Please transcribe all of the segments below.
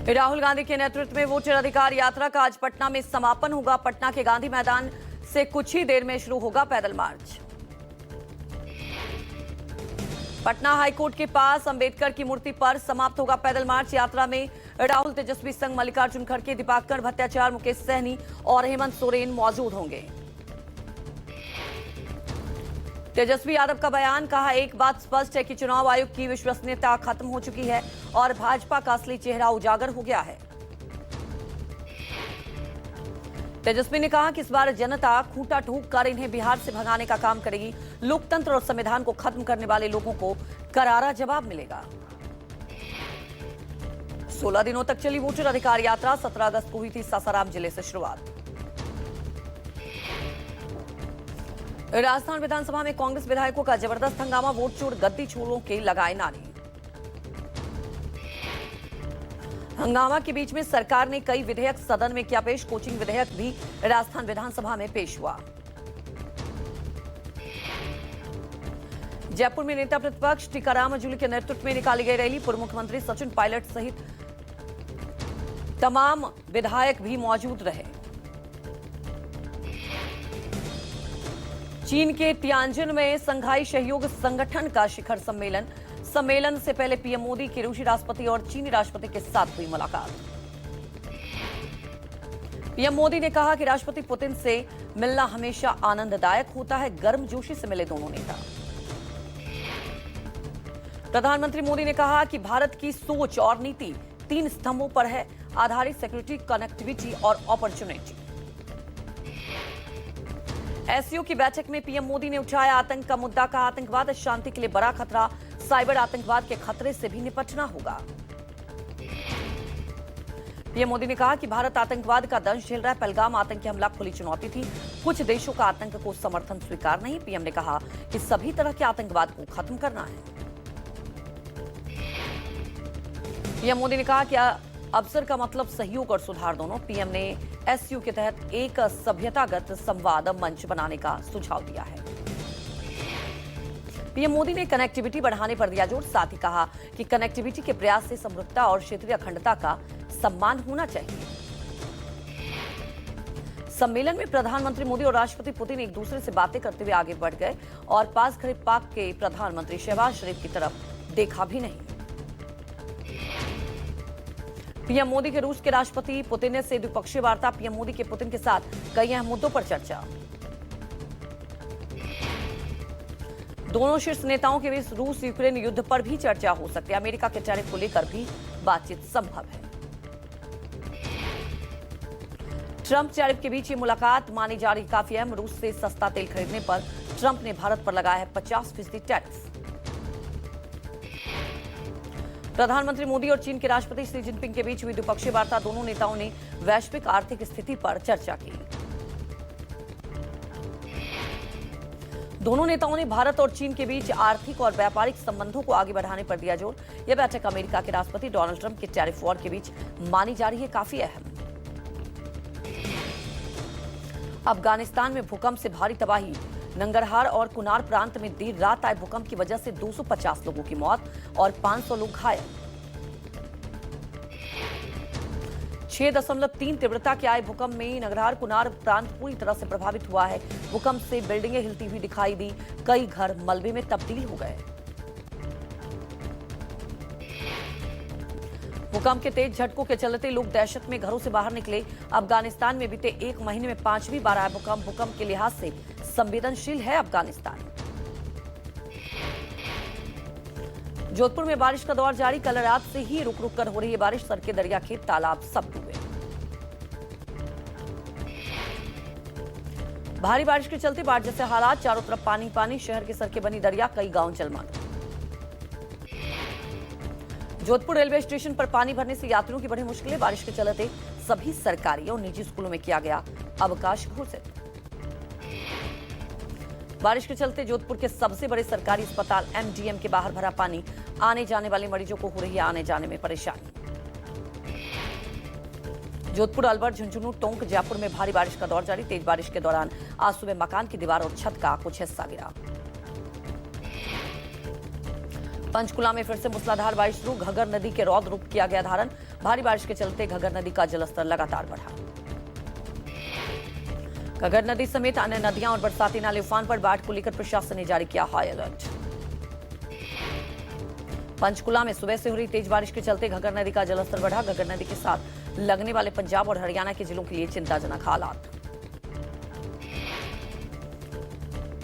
राहुल गांधी के नेतृत्व में वोटर अधिकार यात्रा का आज पटना में समापन होगा। पटना के गांधी मैदान से कुछ ही देर में शुरू होगा पैदल मार्च। पटना हाईकोर्ट के पास अंबेडकर की मूर्ति पर समाप्त होगा पैदल मार्च। यात्रा में राहुल, तेजस्वी संघ, मल्लिकार्जुन खड़गे, दीपांकर भट्टाचार्य, मुकेश सहनी और हेमंत सोरेन मौजूद होंगे। तेजस्वी यादव का बयान, कहा एक बात स्पष्ट है कि चुनाव आयोग की विश्वसनीयता खत्म हो चुकी है और भाजपा का असली चेहरा उजागर हो गया है। तेजस्वी ने कहा कि इस बार जनता खूंटा ठोक कर इन्हें बिहार से भगाने का काम करेगी। लोकतंत्र और संविधान को खत्म करने वाले लोगों को करारा जवाब मिलेगा। 16 दिनों तक चली वोटर अधिकार यात्रा। 17 अगस्त को हुई थी सासाराम जिले से शुरुआत। राजस्थान विधानसभा में कांग्रेस विधायकों का जबरदस्त हंगामा। वोट चोर, गद्दी चोरों के लगाए नारे। हंगामा के बीच में सरकार ने कई विधेयक सदन में किया पेश। कोचिंग विधेयक भी राजस्थान विधानसभा में पेश हुआ। जयपुर में नेता प्रतिपक्ष टीकाराम मांझी के नेतृत्व में निकाली गई रैली। पूर्व मुख्यमंत्री सचिन पायलट सहित तमाम विधायक भी मौजूद रहे। चीन के तियानजिन में संघाई सहयोग संगठन का शिखर सम्मेलन। सम्मेलन से पहले पीएम मोदी की रूसी राष्ट्रपति और चीनी राष्ट्रपति के साथ हुई मुलाकात। पीएम मोदी ने कहा कि राष्ट्रपति पुतिन से मिलना हमेशा आनंददायक होता है। गर्मजोशी से मिले दोनों नेता। प्रधानमंत्री मोदी ने कहा कि भारत की सोच और नीति 3 स्तंभों पर है आधारित: सिक्योरिटी, कनेक्टिविटी और अपॉर्चुनिटी। एससीओ की बैठक में पीएम मोदी ने उठाया आतंक का मुद्दा। कहा आतंकवाद शांति के लिए बड़ा खतरा, साइबर आतंकवाद के खतरे से भी निपटना होगा। पीएम मोदी ने कहा कि भारत आतंकवाद का दंश झेल रहा है। पहलगाम आतंकी हमला खुली चुनौती थी। कुछ देशों का आतंक को समर्थन स्वीकार नहीं। पीएम ने कहा कि सभी तरह के आतंकवाद को खत्म करना है। पीएम मोदी ने कहा कि अवसर का मतलब सहयोग और सुधार दोनों। पीएम ने एससीओ के तहत एक सभ्यतागत संवाद मंच बनाने का सुझाव दिया है। पीएम मोदी ने कनेक्टिविटी बढ़ाने पर दिया जोर। साथ ही कहा कि कनेक्टिविटी के प्रयास से समृद्धता और क्षेत्रीय अखंडता का सम्मान होना चाहिए। सम्मेलन में प्रधानमंत्री मोदी और राष्ट्रपति पुतिन एक दूसरे से बातें करते हुए आगे बढ़ गए और पास खड़े पाक के प्रधानमंत्री शहबाज शरीफ की तरफ देखा भी नहीं। पीएम मोदी के रूस के राष्ट्रपति पुतिन से द्विपक्षीय वार्ता। पीएम मोदी के पुतिन के साथ कई अहम मुद्दों पर चर्चा। दोनों शीर्ष नेताओं के बीच रूस यूक्रेन युद्ध पर भी चर्चा हो सकती है। अमेरिका के टैरिफ को लेकर भी बातचीत संभव है। ट्रंप टैरिफ के बीच ये मुलाकात मानी जा रही काफी अहम। रूस से सस्ता तेल खरीदने पर ट्रंप ने भारत पर लगाया है 50% टैरिफ। प्रधानमंत्री मोदी और चीन के राष्ट्रपति शी जिनपिंग के बीच हुई द्विपक्षीय वार्ता। दोनों नेताओं ने वैश्विक आर्थिक स्थिति पर चर्चा की। दोनों नेताओं ने भारत और चीन के बीच आर्थिक और व्यापारिक संबंधों को आगे बढ़ाने पर दिया जोर। यह बैठक अमेरिका के राष्ट्रपति डोनाल्ड ट्रंप के टैरिफ वॉर के बीच मानी जा रही है काफी अहम। अफगानिस्तान में भूकंप से भारी तबाही। नंगरहार और कुनार प्रांत में देर रात आए भूकंप की वजह से 250 लोगों की मौत और 500 लोग घायल। 6.3 तीव्रता के आए भूकंप में नंगरहार कुनार प्रांत पूरी तरह से प्रभावित हुआ है। भूकंप से बिल्डिंगें हिलती हुई दिखाई दी। कई घर मलबे में तब्दील हो गए। भूकंप के तेज झटकों के चलते लोग दहशत में घरों से बाहर निकले। अफगानिस्तान में बीते एक महीने में 5वीं बार आया भूकंप। भूकंप के लिहाज से संवेदनशील है अफगानिस्तान। जोधपुर में बारिश का दौर जारी। कल रात से ही रुक रुक कर हो रही है बारिश। सड़कें, दरिया, खेत, तालाब सब डूबे। भारी बारिश के चलते बाढ़ जैसे हालात। चारों तरफ पानी पानी। शहर के सड़कें बनी दरिया। कई गांव जलमग्न। जोधपुर रेलवे स्टेशन पर पानी भरने से यात्रियों की बढ़ी मुश्किलें। बारिश के चलते सभी सरकारी और निजी स्कूलों में किया गया अवकाश घोषित। बारिश के चलते जोधपुर के सबसे बड़े सरकारी अस्पताल एमडीएम के बाहर भरा पानी। आने जाने वाले मरीजों को हो रही है आने जाने में परेशानी। जोधपुर, अलवर, झुंझुनू, टोंक, जयपुर में भारी बारिश का दौर जारी। तेज बारिश के दौरान आज सुबह मकान की दीवार और छत का कुछ हिस्सा गिरा। पंचकुला में फिर से मूसलाधार बारिश शुरू, घग्गर नदी के रौद्र रूप किया गया धारण। भारी बारिश के चलते घग्गर नदी का जलस्तर लगातार बढ़ा। घग्गर नदी समेत अन्य नदियां और बरसाती नाले उफान पर, बाढ़ को लेकर प्रशासन ने जारी किया हाई अलर्ट। पंचकुला में सुबह से हो रही तेज बारिश के चलते घग्गर नदी का जलस्तर बढ़ा। घग्गर नदी के साथ लगने वाले पंजाब और हरियाणा के जिलों के लिए चिंताजनक हालात।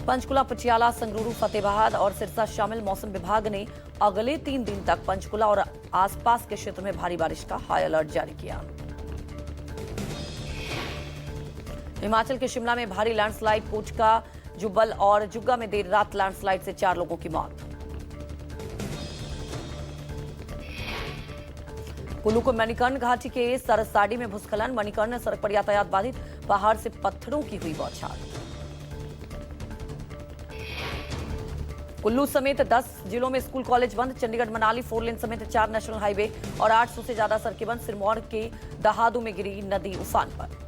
पंचकुला, पटियाला, संगरूर, फतेहाबाद और सिरसा शामिल। मौसम विभाग ने अगले 3 दिन तक पंचकुला और आसपास के क्षेत्र में भारी बारिश का हाई अलर्ट जारी किया। हिमाचल के शिमला में भारी लैंडस्लाइड, कोटका, जुब्बल और जुग्गा में देर रात लैंडस्लाइड से 4 लोगों की मौत। कुल्लू को मणिकर्ण घाटी के सरसाडी में भूस्खलन, मणिकर्ण सड़क पर यातायात बाधित, पहाड़ से पत्थरों की हुई बौछार। कुल्लू समेत 10 जिलों में स्कूल कॉलेज बंद, चंडीगढ़ मनाली 4 लेन समेत 4 नेशनल हाईवे और 800 से ज्यादा सड़कें बंद। सिरमौर के दहादू में गिरी नदी उफान पर।